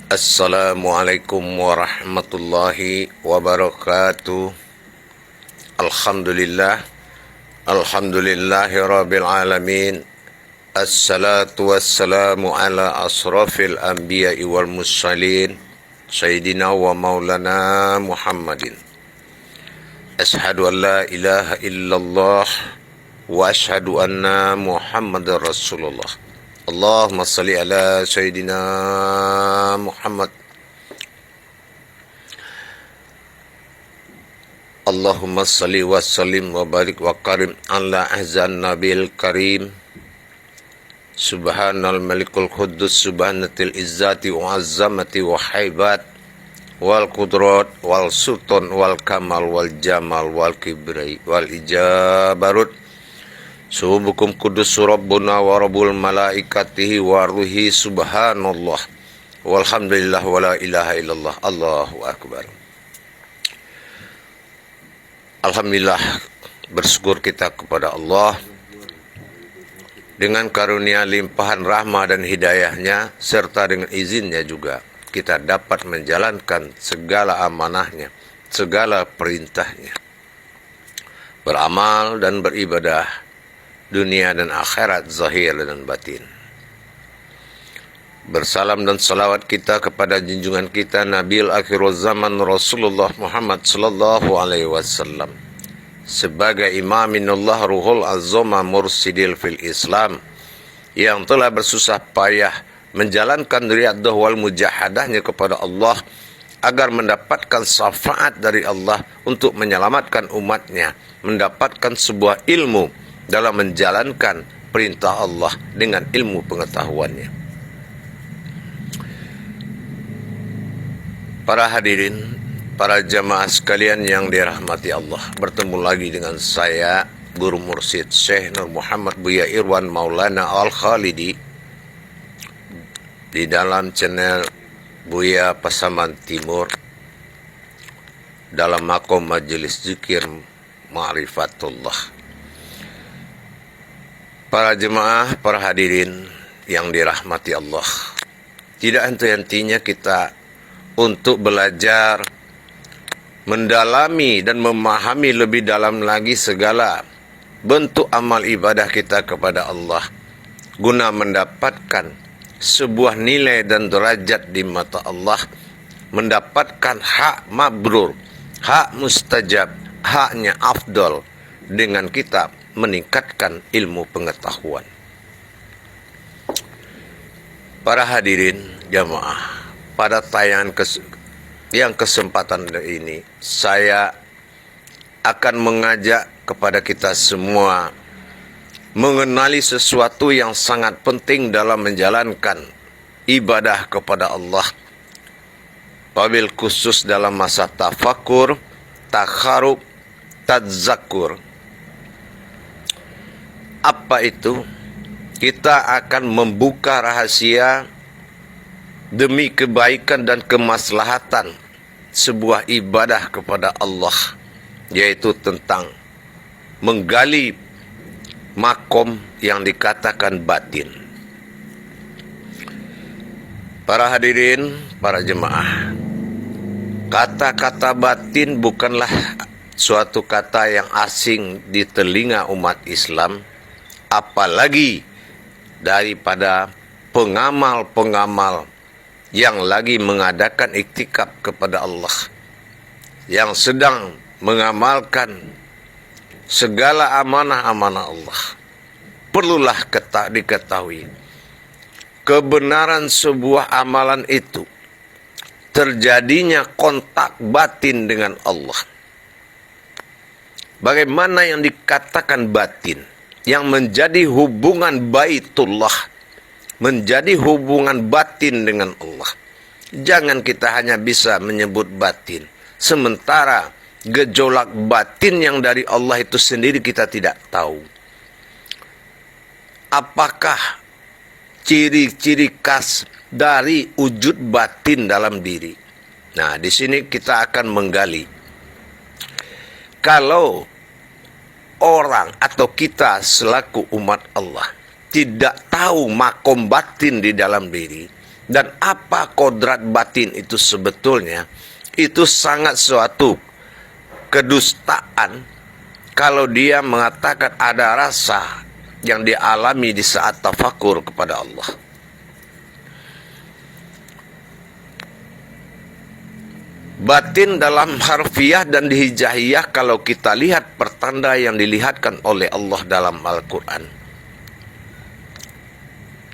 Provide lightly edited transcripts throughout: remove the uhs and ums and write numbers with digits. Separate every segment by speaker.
Speaker 1: Assalamualaikum warahmatullahi wabarakatuh. Alhamdulillah, alhamdulillahi rabbil alamin. Assalatu wassalamu ala asrafil anbiya'i wal mursalin, Sayyidina wa maulana Muhammadin. Ashhadu an la ilaha illallah wa ashhadu anna Muhammadar Rasulullah. Allahumma salli ala Sayyidina Muhammad. Allahumma salli wa sallim wa barik wa karim ala ahzan nabil karim. Subhanal malikul khuddus subhanatil izzati wa azamati wa haibat wal qudrat wal sultan wal kamal wal jamal wal kibri wal ijabarut. Subukum kudus rabbuna wa rabbul malaikatihi wa ruhi subhanallah walhamdulillah wa la ilaha illallah Allahu akbar. Alhamdulillah, bersyukur kita kepada Allah dengan karunia limpahan rahmah dan hidayahnya serta dengan izinnya juga kita dapat menjalankan segala amanahnya, segala perintahnya, beramal dan beribadah dunia dan akhirat, zahir dan batin. Bersalam dan salawat kita kepada junjungan kita Nabil akhirul zaman Rasulullah Muhammad sallallahu alaihi wasallam sebagai imaminullah ruhul azoma mursidil fil Islam yang telah bersusah payah menjalankan riyadhah wal mujahadahnya kepada Allah agar mendapatkan syafaat dari Allah untuk menyelamatkan umatnya, mendapatkan sebuah ilmu dalam menjalankan perintah Allah dengan ilmu pengetahuannya. Para hadirin, para jamaah sekalian yang dirahmati Allah, bertemu lagi dengan saya, Guru Mursyid Syekh Nur Muhammad Buya Irwan Maulana Al-Khalidi di dalam channel Buya Pasaman Timur dalam makom Majelis Zikir Ma'rifatullah. Para jemaah, para hadirin yang dirahmati Allah, tidak henti-hentinya kita untuk belajar, mendalami dan memahami lebih dalam lagi segala bentuk amal ibadah kita kepada Allah, guna mendapatkan sebuah nilai dan derajat di mata Allah, mendapatkan hak mabrur, hak mustajab, haknya afdol dengan kita meningkatkan ilmu pengetahuan. Para hadirin jamaah, pada tayangan yang kesempatan ini saya akan mengajak kepada kita semua mengenali sesuatu yang sangat penting dalam menjalankan ibadah kepada Allah, wabil khusus dalam masa tafakur, takharub, tadzakur. Apa itu? Kita akan membuka rahasia demi kebaikan dan kemaslahatan sebuah ibadah kepada Allah, yaitu tentang menggali makom yang dikatakan batin. Para hadirin, para jemaah, kata-kata batin bukanlah suatu kata yang asing di telinga umat Islam, apalagi daripada pengamal-pengamal yang lagi mengadakan iktikaf kepada Allah, yang sedang mengamalkan segala amanah-amanah Allah. Perlulah diketahui kebenaran sebuah amalan itu terjadinya kontak batin dengan Allah. Bagaimana yang dikatakan batin? Yang menjadi hubungan baitullah, menjadi hubungan batin dengan Allah. Jangan kita hanya bisa menyebut batin, sementara gejolak batin yang dari Allah itu sendiri kita tidak tahu. Apakah ciri-ciri khas dari wujud batin dalam diri? Nah, di sini kita akan menggali. Kalau orang atau kita selaku umat Allah tidak tahu makom batin di dalam diri, Dan apa kodrat batin itu sebetulnya? Itu sangat suatu kedustaan kalau dia mengatakan ada rasa yang dialami di saat tafakur kepada Allah. Batin dalam harfiah dan di hijaiyah, kalau kita lihat pertanda yang dilihatkan oleh Allah dalam Al-Quran,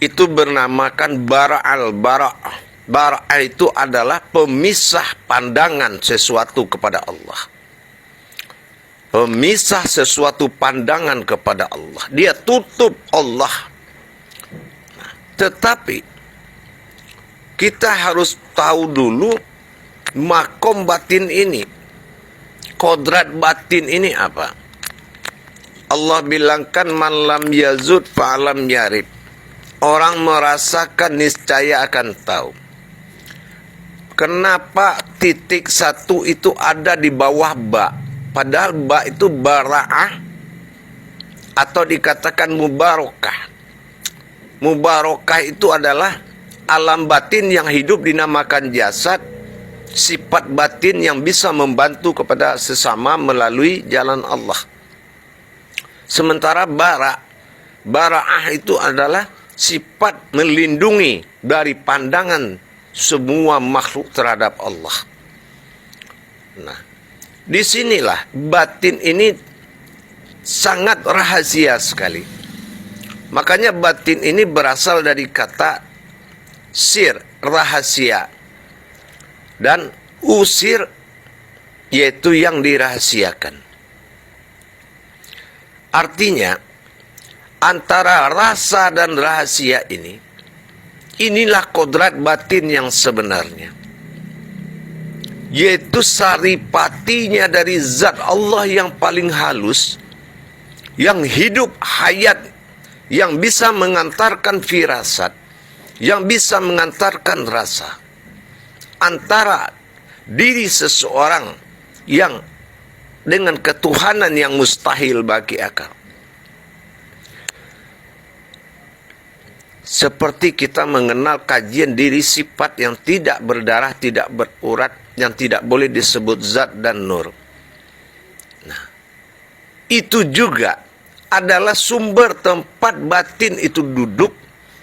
Speaker 1: itu bernamakan bara'al. Bara' itu adalah pemisah pandangan sesuatu kepada Allah. Pemisah sesuatu pandangan kepada Allah. Dia tutup Allah. Tetapi kita harus tahu dulu makom batin ini, kodrat batin ini apa? Allah bilangkan man lam yazud fa'alam yarib. Orang merasakan niscaya akan tahu. Kenapa titik satu itu ada di bawah ba? Padahal ba itu bara'ah atau dikatakan mubarakah. Mubarakah itu adalah alam batin yang hidup dinamakan jasad, sifat batin yang bisa membantu kepada sesama melalui jalan Allah. Sementara bara'ah itu adalah sifat melindungi dari pandangan semua makhluk terhadap Allah. Nah, disinilah batin ini sangat rahasia sekali. Makanya batin ini berasal dari kata sir, rahasia, dan usir, yaitu yang dirahasiakan. Artinya, antara rasa dan rahasia ini, inilah kodrat batin yang sebenarnya, yaitu saripatinya dari zat Allah yang paling halus, yang hidup hayat, yang bisa mengantarkan firasat, yang bisa mengantarkan rasa. Antara diri seseorang yang dengan ketuhanan yang mustahil bagi akal. Seperti kita mengenal kajian diri sifat yang tidak berdarah, tidak berurat, yang tidak boleh disebut zat dan nur. Nah, itu juga adalah sumber tempat batin itu duduk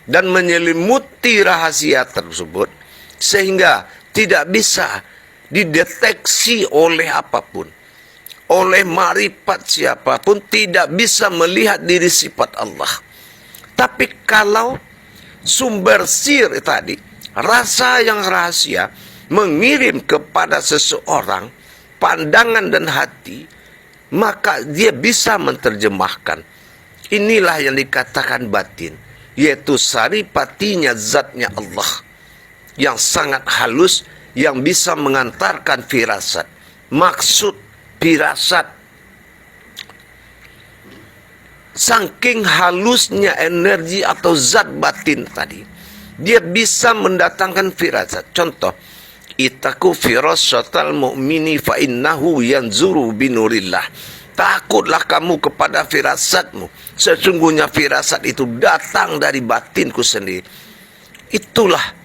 Speaker 1: dan menyelimuti rahasia tersebut, sehingga tidak bisa dideteksi oleh apapun. Oleh marifat siapapun tidak bisa melihat diri sifat Allah. Tapi kalau sumber sir tadi, rasa yang rahasia, mengirim kepada seseorang pandangan dan hati, maka dia bisa menerjemahkan. Inilah yang dikatakan batin, yaitu saripatinya zatnya Allah yang sangat halus, yang bisa mengantarkan firasat, maksud firasat. Saking halusnya energi atau zat batin tadi, dia bisa mendatangkan firasat. Contoh, itaku firasatal mu'mini fa innahu yanzuru binurillah. Takutlah kamu kepada firasatmu, sesungguhnya firasat itu datang dari batinku sendiri. Itulah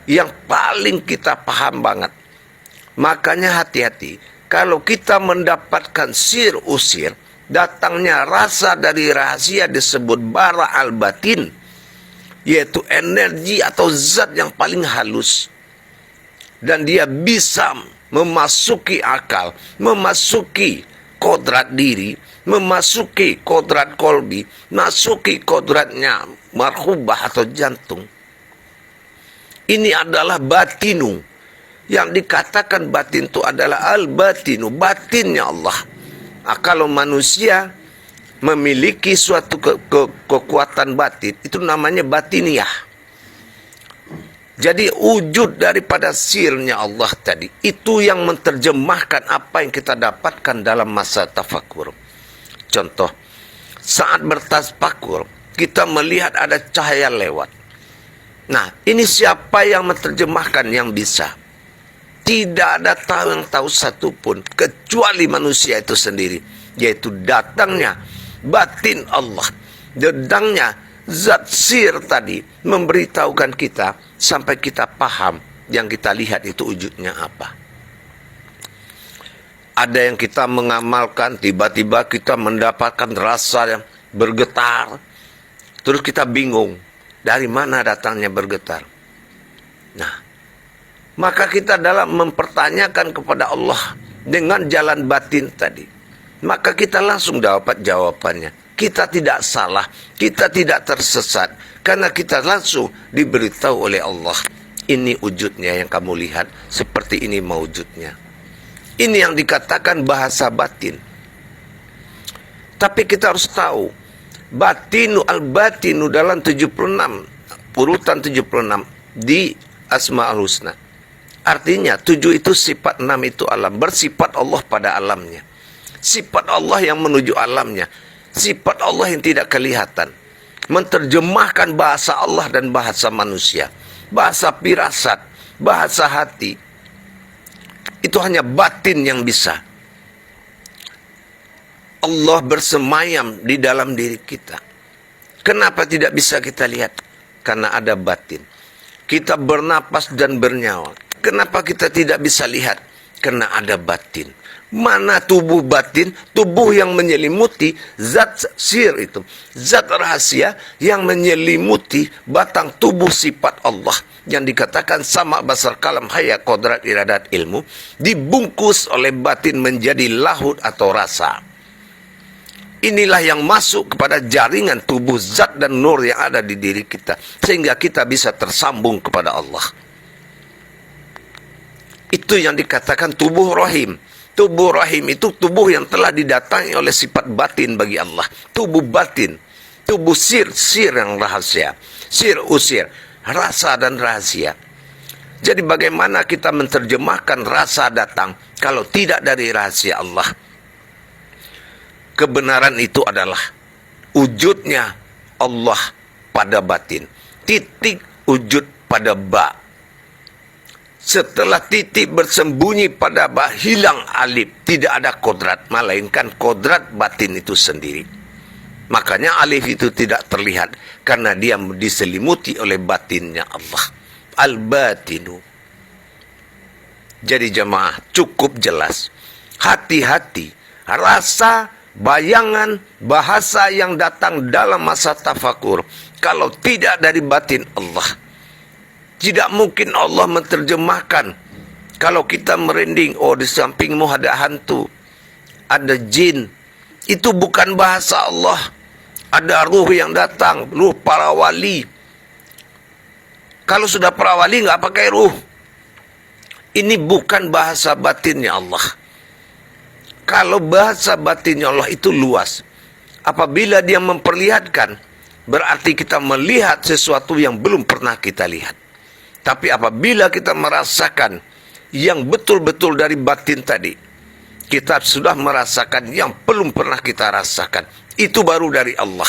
Speaker 1: yang paling kita paham banget. Makanya hati-hati kalau kita mendapatkan sir usir, datangnya rasa dari rahasia disebut bara al-batin, yaitu energi atau zat yang paling halus, dan dia bisa memasuki akal, memasuki kodrat diri, memasuki kodrat kolbi, masuki kodratnya marhubah atau jantung. Ini adalah batinu. Yang dikatakan batin itu adalah al-batinu, batinnya Allah. Nah, kalau manusia memiliki suatu kekuatan batin, itu namanya batiniah. Jadi wujud daripada sirnya Allah tadi, itu yang menerjemahkan apa yang kita dapatkan dalam masa tafakur. Contoh, saat bertafakur, kita melihat ada cahaya lewat. Nah, ini siapa yang menerjemahkan? Yang bisa. Tidak ada yang tahu satupun kecuali manusia itu sendiri, yaitu datangnya batin Allah, datangnya zat sir tadi memberitahukan kita sampai kita paham yang kita lihat itu wujudnya apa. Ada yang kita mengamalkan, tiba-tiba kita mendapatkan rasa yang bergetar. Terus kita bingung, dari mana datangnya bergetar. Nah, maka kita dalam mempertanyakan kepada Allah dengan jalan batin tadi, maka kita langsung dapat jawabannya. Kita tidak salah, kita tidak tersesat, karena kita langsung diberitahu oleh Allah. Ini wujudnya yang kamu lihat, seperti ini mewujudnya. Ini yang dikatakan bahasa batin. Tapi kita harus tahu, batinu al-batinu dalam 76, urutan 76 di Asma'ul Husna. Artinya 7 itu sifat, 6 itu alam. Bersifat Allah pada alamnya. Sifat Allah yang menuju alamnya. Sifat Allah yang tidak kelihatan. Menterjemahkan bahasa Allah dan bahasa manusia. Bahasa firasat, bahasa hati. Itu hanya batin yang bisa. Allah bersemayam di dalam diri kita. Kenapa tidak bisa kita lihat? Karena ada batin. Kita bernapas dan bernyawa. Kenapa kita tidak bisa lihat? Karena ada batin. Mana tubuh batin? Tubuh yang menyelimuti zat sir itu. Zat rahasia yang menyelimuti batang tubuh sifat Allah. Yang dikatakan sama basar kalam haya kodrat iradat ilmu. Dibungkus oleh batin menjadi lahud atau rasa. Inilah yang masuk kepada jaringan tubuh zat dan nur yang ada di diri kita. Sehingga kita bisa tersambung kepada Allah. Itu yang dikatakan tubuh rahim. Tubuh rahim itu tubuh yang telah didatangi oleh sifat batin bagi Allah. Tubuh batin. Tubuh sir yang rahasia. Sir usir. Rasa dan rahasia. Jadi bagaimana kita menerjemahkan rasa datang kalau tidak dari rahasia Allah? Kebenaran itu adalah wujudnya Allah pada batin. Titik wujud pada ba. Setelah titik bersembunyi pada ba, hilang alif. Tidak ada kodrat, melainkan kodrat batin itu sendiri. Makanya alif itu tidak terlihat, karena dia diselimuti oleh batinnya Allah. Al-batinu. Jadi jemaah, cukup jelas. Hati-hati, rasa, bayangan, bahasa yang datang dalam masa tafakur, kalau tidak dari batin Allah, tidak mungkin Allah menerjemahkan. Kalau kita merinding, oh di sampingmu ada hantu, ada jin, itu bukan bahasa Allah. Ada ruh yang datang, ruh para wali. Kalau sudah para wali nggak pakai ruh. Ini bukan bahasa batinnya Allah. Kalau bahasa batinnya Allah itu luas. Apabila dia memperlihatkan, berarti kita melihat sesuatu yang belum pernah kita lihat. Tapi apabila kita merasakan yang betul-betul dari batin tadi, kita sudah merasakan yang belum pernah kita rasakan. Itu baru dari Allah.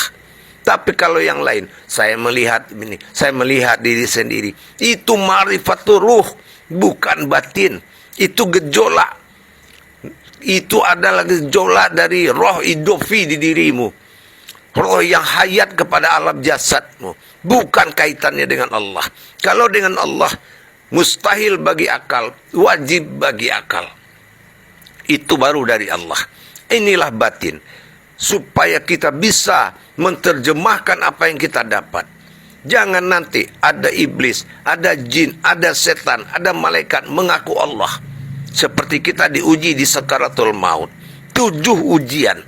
Speaker 1: Tapi kalau yang lain, saya melihat ini, saya melihat diri sendiri. Itu ma'rifatul ruh, bukan batin. Itu gejolak. Itu adalah gejolak dari roh idofi di dirimu. Roh yang hayat kepada alam jasadmu. Bukan kaitannya dengan Allah. Kalau dengan Allah, mustahil bagi akal, wajib bagi akal. Itu baru dari Allah. Inilah batin. Supaya kita bisa menerjemahkan apa yang kita dapat. Jangan nanti ada iblis, ada jin, ada setan, ada malaikat mengaku Allah. Seperti kita diuji di sakaratul maut. 7 ujian.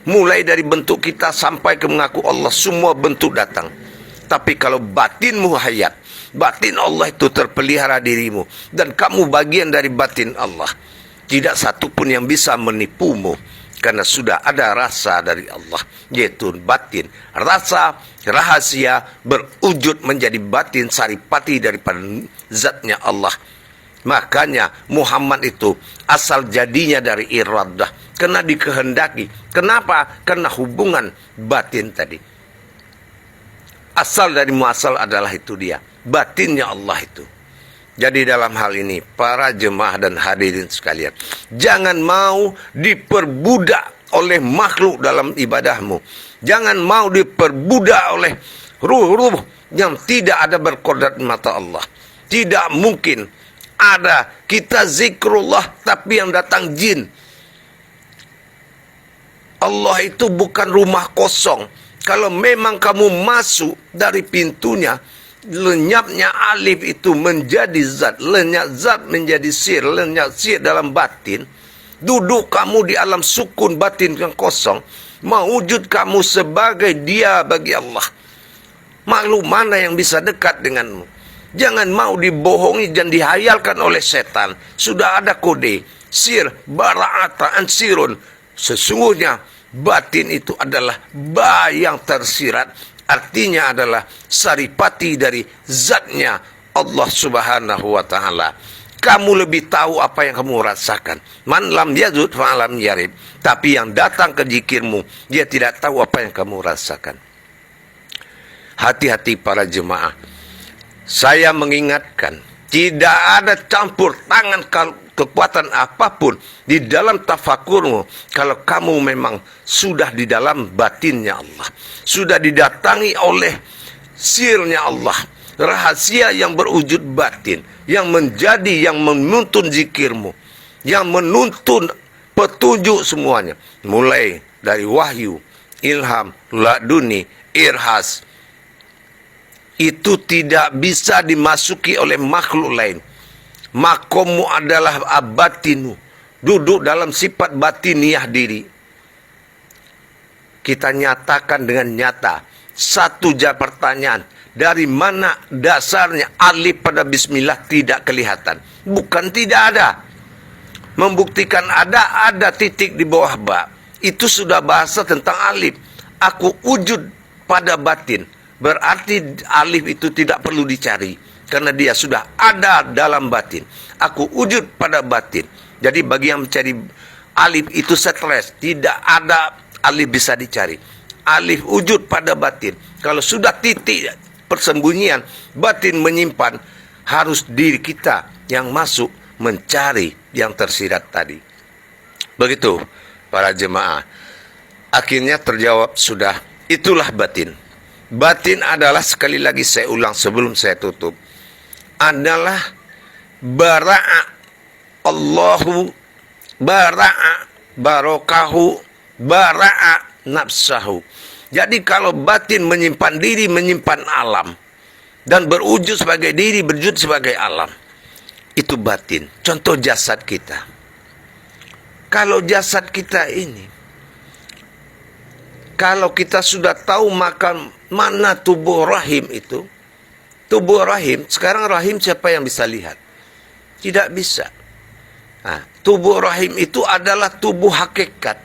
Speaker 1: Mulai dari bentuk kita sampai ke mengaku Allah, semua bentuk datang. Tapi kalau batinmu hayat, batin Allah itu terpelihara dirimu, dan kamu bagian dari batin Allah, tidak satupun yang bisa menipumu, karena sudah ada rasa dari Allah, yaitu batin. Rasa, rahasia, berwujud menjadi batin saripati daripada zatnya Allah. Makanya Muhammad itu asal jadinya dari iradah, karena dikehendaki. Kenapa? Karena hubungan batin tadi. Asal dari muasal adalah itu dia, batinnya Allah itu. Jadi dalam hal ini, para jemaah dan hadirin sekalian, jangan mau diperbudak oleh makhluk dalam ibadahmu. Jangan mau diperbudak oleh ruh-ruh yang tidak ada berkodrat di mata Allah. Tidak mungkin ada kita zikrullah tapi yang datang jin. Allah itu bukan rumah kosong. Kalau memang kamu masuk dari pintunya, lenyapnya alif itu menjadi zat, lenyap zat menjadi sir, lenyap sir dalam batin. Duduk kamu di alam sukun batin yang kosong, mewujud kamu sebagai dia bagi Allah. Makhluk mana yang bisa dekat denganmu? Jangan mau dibohongi dan dihayalkan oleh setan. Sudah ada kode sir bara'ata ansirun. Sesungguhnya batin itu adalah ba yang tersirat, artinya adalah saripati dari zatnya Allah Subhanahu wa taala. Kamu lebih tahu apa yang kamu rasakan. Man lam yazud fa lam yarib. Tapi yang datang ke zikirmu, dia tidak tahu apa yang kamu rasakan. Hati-hati para jemaah. Saya mengingatkan, tidak ada campur tangan kekuatan apapun di dalam tafakurmu kalau kamu memang sudah di dalam batinnya Allah, sudah didatangi oleh sirnya Allah, rahasia yang berwujud batin, yang menjadi, yang menuntun zikirmu, yang menuntun petunjuk semuanya, mulai dari wahyu, ilham, laduni, irhas. Itu tidak bisa dimasuki oleh makhluk lain. Makommu adalah batinu, duduk dalam sifat batiniah diri. Kita nyatakan dengan nyata. Satu pertanyaan, dari mana dasarnya alif pada bismillah tidak kelihatan? Bukan tidak ada. Membuktikan ada titik di bawah ba. Itu sudah bahasa tentang alif. Aku wujud pada batin. Berarti alif itu tidak perlu dicari, karena dia sudah ada dalam batin. Aku wujud pada batin. Jadi bagi yang mencari alif itu stres. Tidak ada alif bisa dicari. Alif wujud pada batin. Kalau sudah titik persembunyian, batin menyimpan, harus diri kita yang masuk mencari yang tersirat tadi. Begitu para jemaah. Akhirnya terjawab sudah. Itulah batin. Batin adalah, sekali lagi saya ulang sebelum saya tutup, adalah bara'a Allahu, bara'a barokahu, bara'a nafsahu. Jadi kalau batin menyimpan diri, menyimpan alam, dan berwujud sebagai diri, berwujud sebagai alam, itu batin. Contoh jasad kita. Kalau jasad kita ini, kalau kita sudah tahu makan mana tubuh rahim itu, tubuh rahim, sekarang rahim siapa yang bisa lihat? Tidak bisa. Nah, tubuh rahim itu adalah tubuh hakikat.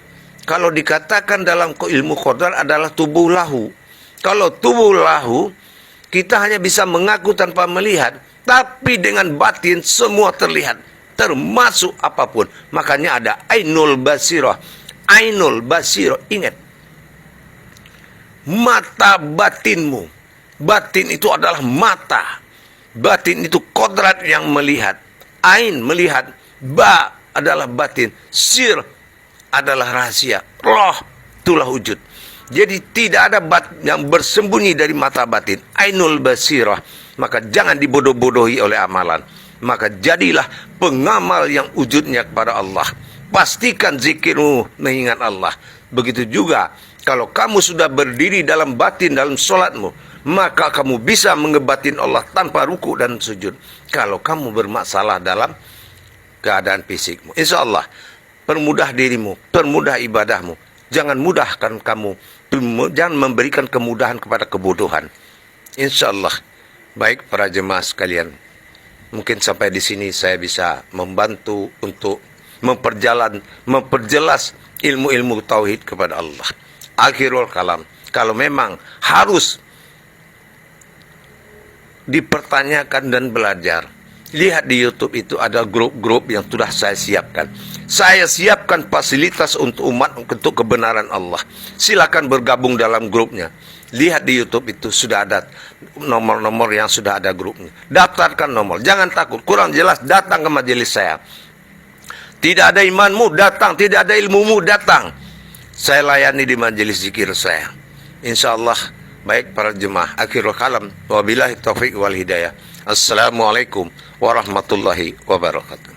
Speaker 1: Kalau dikatakan dalam ilmu qadar adalah tubuh lahu. Kalau tubuh lahu, kita hanya bisa mengaku tanpa melihat, tapi dengan batin semua terlihat, termasuk apapun. Makanya ada ainul basirah. Ainul basirah, ingat. Mata batinmu. Batin itu adalah mata. Batin itu kodrat yang melihat. Ain melihat. Ba adalah batin. Sir adalah rahasia. Roh itulah wujud. Jadi tidak ada yang bersembunyi dari mata batin. Ainul basirah. Maka jangan dibodoh-bodohi oleh amalan. Maka jadilah pengamal yang wujudnya kepada Allah. Pastikan zikirmu mengingat Allah. Begitu juga kalau kamu sudah berdiri dalam batin dalam solatmu, maka kamu bisa mengebatin Allah tanpa ruku dan sujud. Kalau kamu bermasalah dalam keadaan fisikmu, insya Allah permudah dirimu, permudah ibadahmu. Jangan mudahkan kamu, jangan memberikan kemudahan kepada kebodohan. Insya Allah. Baik para jemaah sekalian, mungkin sampai di sini saya bisa membantu untuk memperjelas ilmu-ilmu tauhid kepada Allah. Akhirul kalam, kalau memang harus dipertanyakan dan belajar, lihat di YouTube itu ada grup-grup yang sudah saya siapkan. Saya siapkan fasilitas untuk umat, untuk kebenaran Allah. Silakan bergabung dalam grupnya. Lihat di YouTube itu sudah ada nomor-nomor yang sudah ada grupnya. Daftarkan nomor, jangan takut, kurang jelas datang ke majelis saya. Tidak ada imanmu, datang. Tidak ada ilmumu, datang. Saya layani di majelis zikir saya. Insya Allah baik para jemaah. Akhirul kalam, wabillahi taufiq wal hidayah. Assalamualaikum warahmatullahi wabarakatuh.